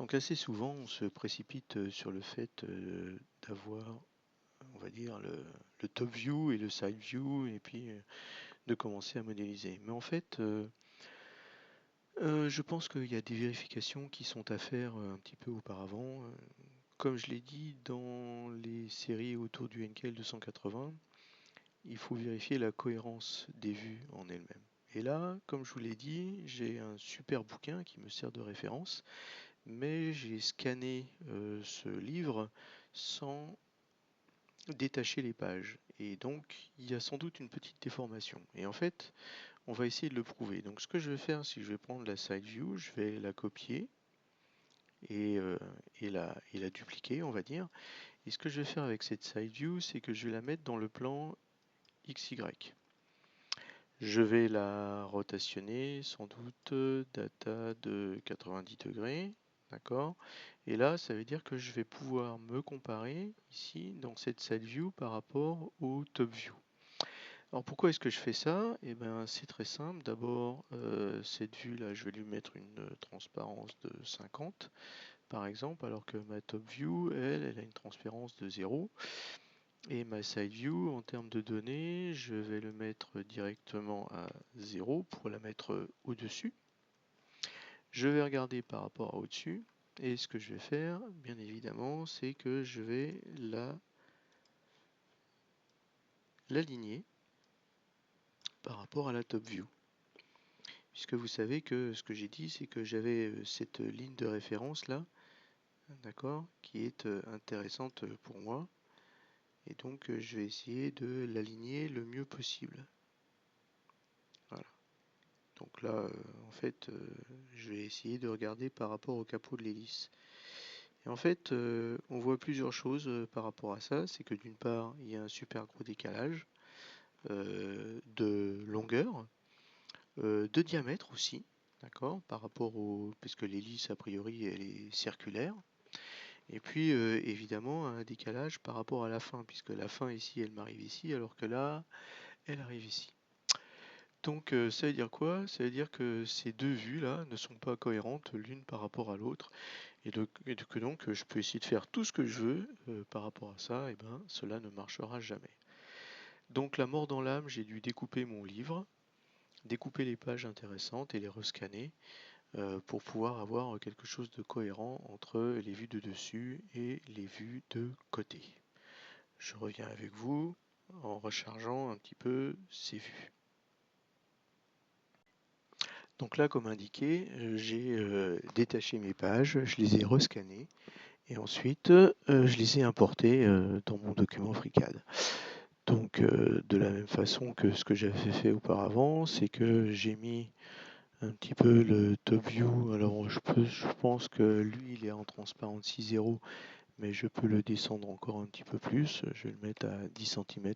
Donc assez souvent, on se précipite sur le fait d'avoir, on va dire, le top view et le side view, et puis de commencer à modéliser. Mais en fait, je pense qu'il y a des vérifications qui sont à faire un petit peu auparavant. Comme je l'ai dit dans les séries autour du NKL 280, il faut vérifier la cohérence des vues en elles-mêmes. Et là, comme je vous l'ai dit, j'ai un super bouquin qui me sert de référence, mais j'ai scanné ce livre sans détacher les pages. Et donc, il y a sans doute une petite déformation. Et en fait, on va essayer de le prouver. Donc, ce que je vais faire, c'est que je vais prendre la side view, je vais la copier et, la dupliquer, on va dire. Et ce que je vais faire avec cette side view, c'est que je vais la mettre dans le plan XY. Je vais la rotationner, sans doute data de 90 degrés. D'accord. Et là, ça veut dire que je vais pouvoir me comparer ici dans cette side view par rapport au top view. Alors pourquoi est-ce que je fais ça? Eh bien, c'est très simple. D'abord, cette vue là, je vais lui mettre une transparence de 50 par exemple, alors que ma top view, elle a une transparence de 0. Et ma side view, en termes de données, je vais le mettre directement à 0 pour la mettre au-dessus. Je vais regarder par rapport à au-dessus. Et ce que je vais faire, bien évidemment, c'est que je vais l'aligner par rapport à la top view. Puisque vous savez que ce que j'ai dit, c'est que j'avais cette ligne de référence là, d'accord, qui est intéressante pour moi. Et donc je vais essayer de l'aligner le mieux possible. Voilà. Donc là, en fait, je vais essayer de regarder par rapport au capot de l'hélice. Et en fait, on voit plusieurs choses par rapport à ça. C'est que d'une part, il y a un super gros décalage de longueur, de diamètre aussi, d'accord, par rapport au, puisque l'hélice a priori elle est circulaire. Et puis évidemment un décalage par rapport à la fin, puisque la fin ici elle m'arrive ici, alors que là elle arrive ici. Donc ça veut dire quoi? Ça veut dire que ces deux vues-là ne sont pas cohérentes l'une par rapport à l'autre, et que donc je peux essayer de faire tout ce que je veux par rapport à ça, et ben cela ne marchera jamais. Donc la mort dans l'âme, j'ai dû découper mon livre, découper les pages intéressantes et les rescanner pour pouvoir avoir quelque chose de cohérent entre les vues de dessus et les vues de côté. Je reviens avec vous en rechargeant un petit peu ces vues. Donc là, comme indiqué, j'ai détaché mes pages, je les ai rescannées et ensuite je les ai importées dans mon document FreeCAD. Donc de la même façon que ce que j'avais fait auparavant, c'est que j'ai mis un petit peu le top view. Alors je pense que lui il est en transparency 0, mais je peux le descendre encore un petit peu plus. Je vais le mettre à 10 cm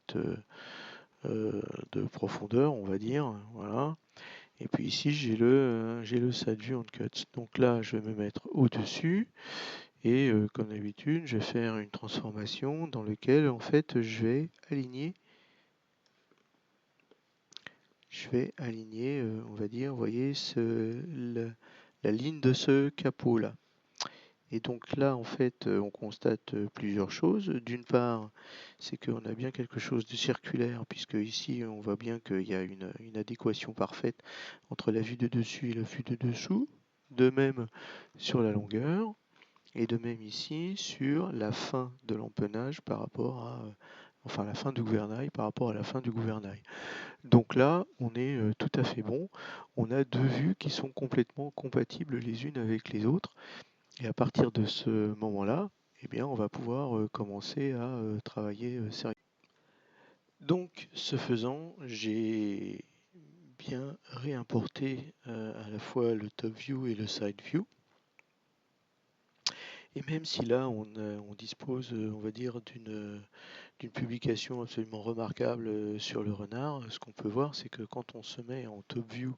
de profondeur, on va dire. Voilà. Et puis ici, j'ai le side view on cut. Donc là, je vais me mettre au-dessus. Et comme d'habitude, je vais faire une transformation dans laquelle, en fait, je vais aligner, on va dire, vous voyez, la ligne de ce capot-là. Et donc là, en fait, on constate plusieurs choses. D'une part, c'est qu'on a bien quelque chose de circulaire, puisque ici, on voit bien qu'il y a une adéquation parfaite entre la vue de dessus et la vue de dessous. De même sur la longueur, et de même ici sur la fin de l'empennage par rapport à, enfin la fin du gouvernail par rapport à la fin du gouvernail. Donc là, on est tout à fait bon. On a deux vues qui sont complètement compatibles les unes avec les autres. Et à partir de ce moment-là, eh bien, on va pouvoir commencer à travailler sérieusement. Donc, ce faisant, j'ai bien réimporté à la fois le top view et le side view. Et même si là, on dispose, on va dire, d'une publication absolument remarquable sur le renard, ce qu'on peut voir, c'est que quand on se met en top view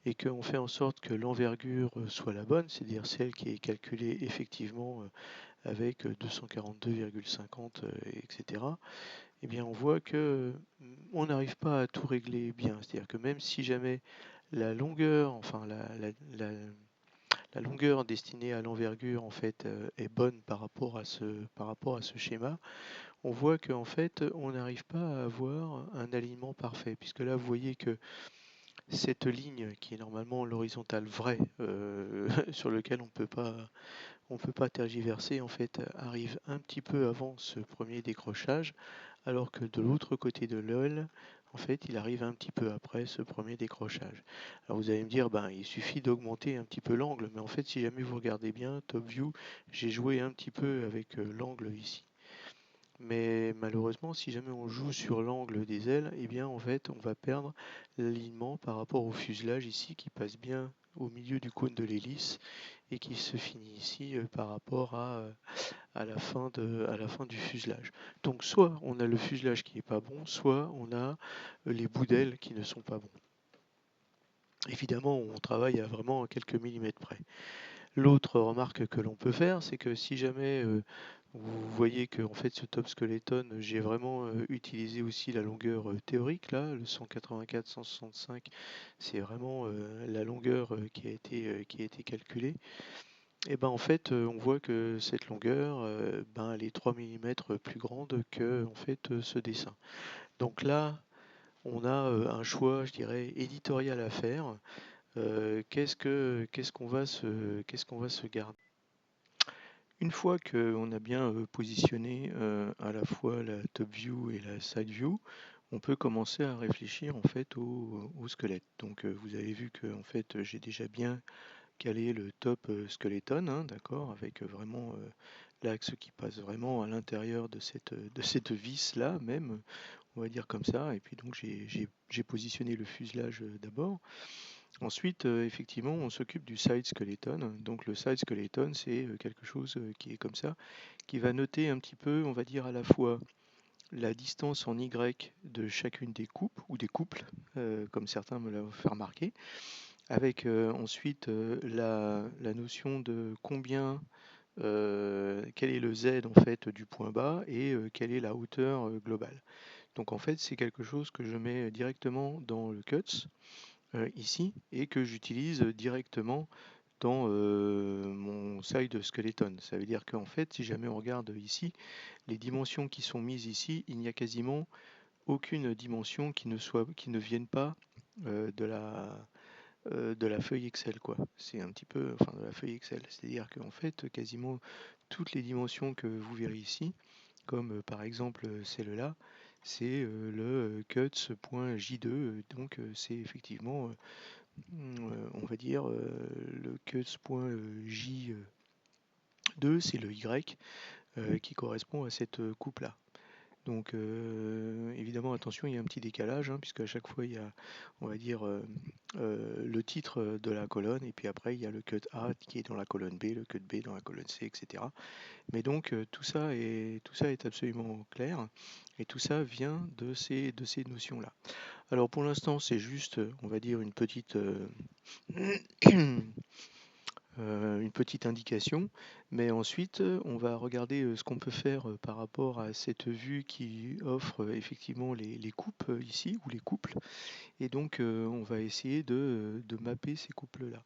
et qu'on fait en sorte que l'envergure soit la bonne, c'est-à-dire celle qui est calculée effectivement avec 242,50, etc., eh bien on voit que on n'arrive pas à tout régler bien. C'est-à-dire que même si jamais la longueur, enfin la la longueur destinée à l'envergure en fait est bonne par rapport à ce schéma, on voit qu'en fait on n'arrive pas à avoir un alignement parfait, puisque là vous voyez que cette ligne qui est normalement l'horizontale vraie, sur lequel on peut pas tergiverser, en fait, arrive un petit peu avant ce premier décrochage, alors que de l'autre côté de l'aile, en fait, il arrive un petit peu après ce premier décrochage. Alors vous allez me dire, ben, il suffit d'augmenter un petit peu l'angle, mais en fait, si jamais vous regardez bien, Top View, j'ai joué un petit peu avec l'angle ici. Mais malheureusement, si jamais on joue sur l'angle des ailes, eh bien en fait, on va perdre l'alignement par rapport au fuselage ici qui passe bien au milieu du cône de l'hélice et qui se finit ici par rapport à la fin du fuselage. Donc soit on a le fuselage qui est pas bon, soit on a les bouts d'ailes qui ne sont pas bons. Évidemment, on travaille à vraiment quelques millimètres près. L'autre remarque que l'on peut faire, c'est que si jamais vous voyez que en fait ce top skeleton, j'ai vraiment utilisé aussi la longueur théorique là, le 184-165, c'est vraiment la longueur qui a été calculée. Et ben en fait, on voit que cette longueur, ben, elle est 3 millimètres plus grande que en fait ce dessin. Donc là, on a un choix, je dirais, éditorial à faire. Qu'est-ce qu'on va se garder? Une fois qu'on a bien positionné à la fois la top view et la side view, on peut commencer à réfléchir en fait au squelette. Donc vous avez vu que en fait j'ai déjà bien calé le top skeleton, hein, d'accord, avec vraiment l'axe qui passe vraiment à l'intérieur de cette vis là même, on va dire comme ça. Et puis donc j'ai positionné le fuselage d'abord. Ensuite, effectivement, on s'occupe du side skeleton. Donc le side skeleton, c'est quelque chose qui est comme ça, qui va noter un petit peu, on va dire à la fois la distance en Y de chacune des coupes ou des couples, comme certains me l'ont fait remarquer, avec ensuite la notion de combien, quel est le Z en fait du point bas et quelle est la hauteur globale. Donc en fait, c'est quelque chose que je mets directement dans le cuts ici et que j'utilise directement dans mon side skeleton. Ça veut dire qu'en fait, si jamais on regarde ici, les dimensions qui sont mises ici, il n'y a quasiment aucune dimension qui ne vienne pas de la feuille Excel, quoi. C'est un petit peu, enfin, de la feuille Excel. C'est-à-dire qu'en fait, quasiment toutes les dimensions que vous verrez ici, comme par exemple celle-là, c'est le cuts.j2. Donc c'est effectivement on va dire, le cuts.j2, c'est le Y qui correspond à cette coupe-là. Donc évidemment, attention, il y a un petit décalage, hein, puisque à chaque fois, il y a, on va dire, le titre de la colonne, et puis après, il y a le cut A qui est dans la colonne B, le cut B dans la colonne C, etc. Mais donc, tout ça est absolument clair, et tout ça vient de ces notions-là. Alors pour l'instant, c'est juste, on va dire, une petite indication, mais ensuite on va regarder ce qu'on peut faire par rapport à cette vue qui offre effectivement les coupes ici, ou les couples, et donc on va essayer de mapper ces couples-là.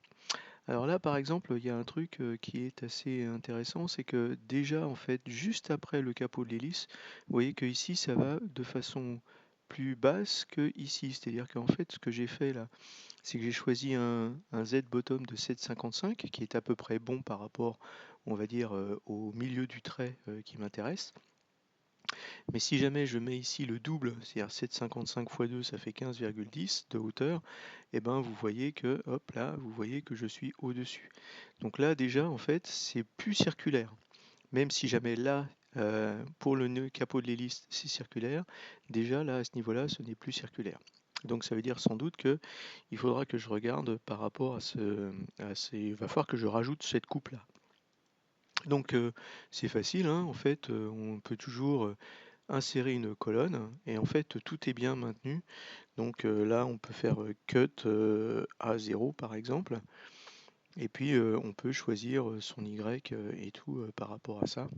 Alors là par exemple, il y a un truc qui est assez intéressant, c'est que déjà en fait, juste après le capot de l'hélice, vous voyez que ici ça va de façon plus basse que ici, c'est-à-dire qu'en fait ce que j'ai fait là, c'est que j'ai choisi un Z bottom de 7,55 qui est à peu près bon par rapport, on va dire, au milieu du trait qui m'intéresse. Mais si jamais je mets ici le double, c'est-à-dire 7,55 x 2, ça fait 15,10 de hauteur, et ben vous voyez que, hop là, vous voyez que je suis au-dessus. Donc là déjà, en fait, c'est plus circulaire. Même si jamais là, pour le nœud capot de l'hélice, c'est circulaire, déjà là, à ce niveau-là, ce n'est plus circulaire. Donc ça veut dire sans doute que il faudra que je regarde par rapport il va falloir que je rajoute cette coupe-là. Donc c'est facile, hein, en fait, on peut toujours insérer une colonne et en fait tout est bien maintenu. Donc là on peut faire cut à 0 par exemple et puis on peut choisir son Y et tout par rapport à ça.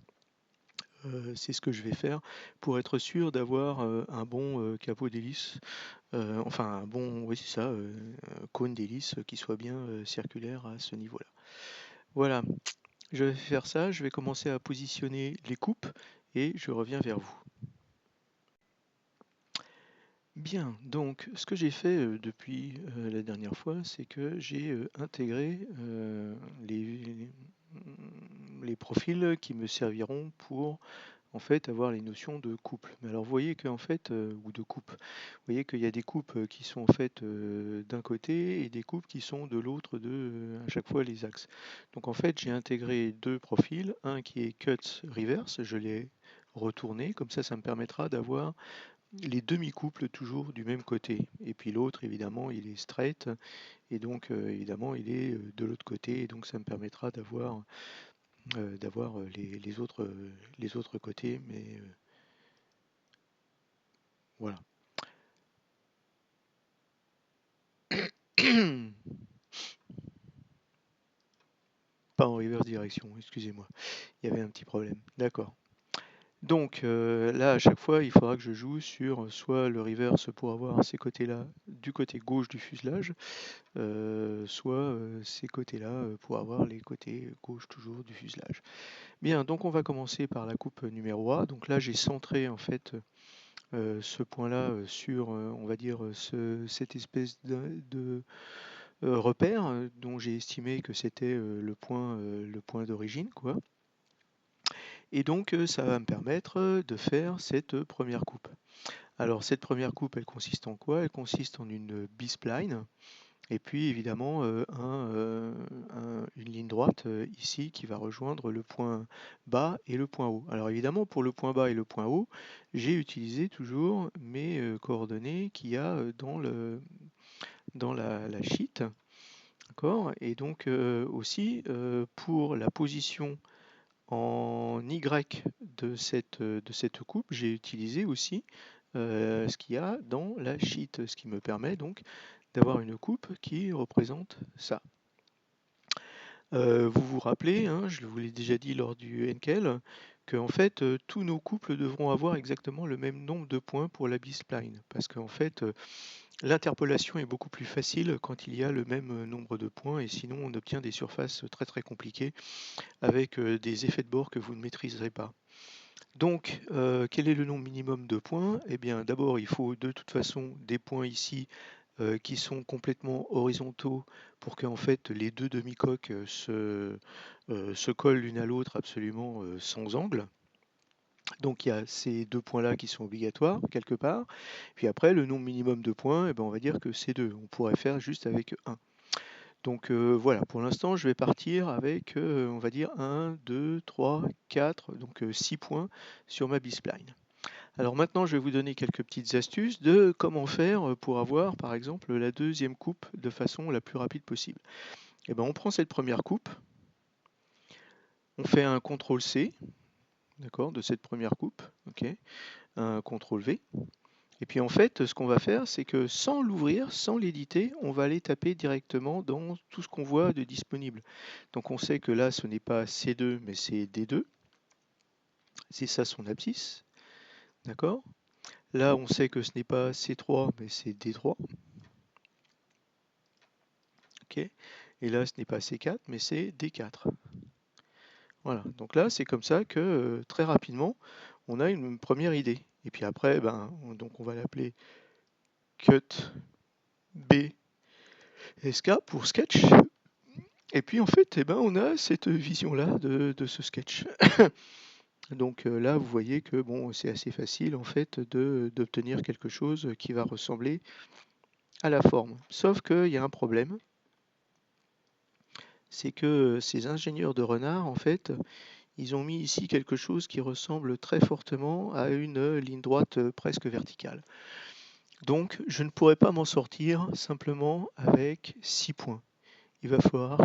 C'est ce que je vais faire pour être sûr d'avoir un bon capot d'hélice, enfin un bon, oui c'est ça, cône d'hélice qui soit bien circulaire à ce niveau-là. Voilà, je vais faire ça, je vais commencer à positionner les coupes et je reviens vers vous. Bien, donc ce que j'ai fait depuis la dernière fois, c'est que j'ai intégré les profils qui me serviront pour en fait avoir les notions de couple. Mais alors vous voyez qu'en fait, ou de coupe, vous voyez qu'il y a des coupes qui sont en fait d'un côté et des coupes qui sont de l'autre de à chaque fois les axes. Donc en fait j'ai intégré deux profils, un qui est cut reverse, je l'ai retourné, comme ça me permettra d'avoir les demi-couples toujours du même côté. Et puis l'autre évidemment il est straight et donc évidemment il est de l'autre côté et donc ça me permettra d'avoir les autres côtés, mais voilà. Pas en reverse direction, excusez-moi. Il y avait un petit problème. D'accord. Donc là, à chaque fois, il faudra que je joue sur soit le reverse pour avoir ces côtés-là du côté gauche du fuselage, soit ces côtés-là pour avoir les côtés gauche toujours du fuselage. Bien, donc on va commencer par la coupe numéro A. Donc là, j'ai centré en fait ce point-là sur, on va dire, cette espèce de repère dont j'ai estimé que c'était le point d'origine, quoi. Et donc ça va me permettre de faire cette première coupe. Alors cette première coupe, elle consiste en quoi? Elle consiste en une B-spline et puis évidemment une ligne droite ici qui va rejoindre le point bas et le point haut. Alors évidemment pour le point bas et le point haut, j'ai utilisé toujours mes coordonnées qu'il y a dans la sheet. D'accord? Et donc aussi pour la position en Y de cette coupe, j'ai utilisé aussi ce qu'il y a dans la sheet, ce qui me permet donc d'avoir une coupe qui représente ça. Vous vous rappelez, hein, je vous l'ai déjà dit lors du Henkel, que en fait tous nos couples devront avoir exactement le même nombre de points pour la B-spline, parce qu'en fait l'interpolation est beaucoup plus facile quand il y a le même nombre de points, et sinon on obtient des surfaces très très compliquées avec des effets de bord que vous ne maîtriserez pas. Donc, quel est le nombre minimum de points? Eh bien, d'abord, il faut de toute façon des points ici qui sont complètement horizontaux pour que en fait, les deux demi-coques se collent l'une à l'autre absolument sans angle. Donc, il y a ces deux points-là qui sont obligatoires quelque part. Puis après, le nombre minimum de points, eh ben, on va dire que c'est 2. On pourrait faire juste avec 1. Donc voilà, pour l'instant, je vais partir avec, on va dire 1, 2, 3, 4, donc 6 points sur ma B-spline. Alors maintenant, je vais vous donner quelques petites astuces de comment faire pour avoir, par exemple, la deuxième coupe de façon la plus rapide possible. Et ben, on prend cette première coupe, on fait un CTRL-C, d'accord, de cette première coupe, ok, un CTRL-V. Et puis en fait, ce qu'on va faire, c'est que sans l'ouvrir, sans l'éditer, on va aller taper directement dans tout ce qu'on voit de disponible. Donc on sait que là, ce n'est pas C2, mais c'est D2. C'est ça son abscisse. D'accord? Là, on sait que ce n'est pas C3, mais c'est D3. Ok? Et là, ce n'est pas C4, mais c'est D4. Voilà. Donc là, c'est comme ça que très rapidement, on a une première idée. Et puis après, ben, donc on va l'appeler cut B SK pour sketch. Et puis en fait, eh ben, on a cette vision-là de ce sketch. Donc là, vous voyez que bon, c'est assez facile en fait d'obtenir quelque chose qui va ressembler à la forme. Sauf qu'il y a un problème, c'est que ces ingénieurs de renard, en fait, ils ont mis ici quelque chose qui ressemble très fortement à une ligne droite presque verticale. Donc je ne pourrais pas m'en sortir simplement avec 6 points. Il va falloir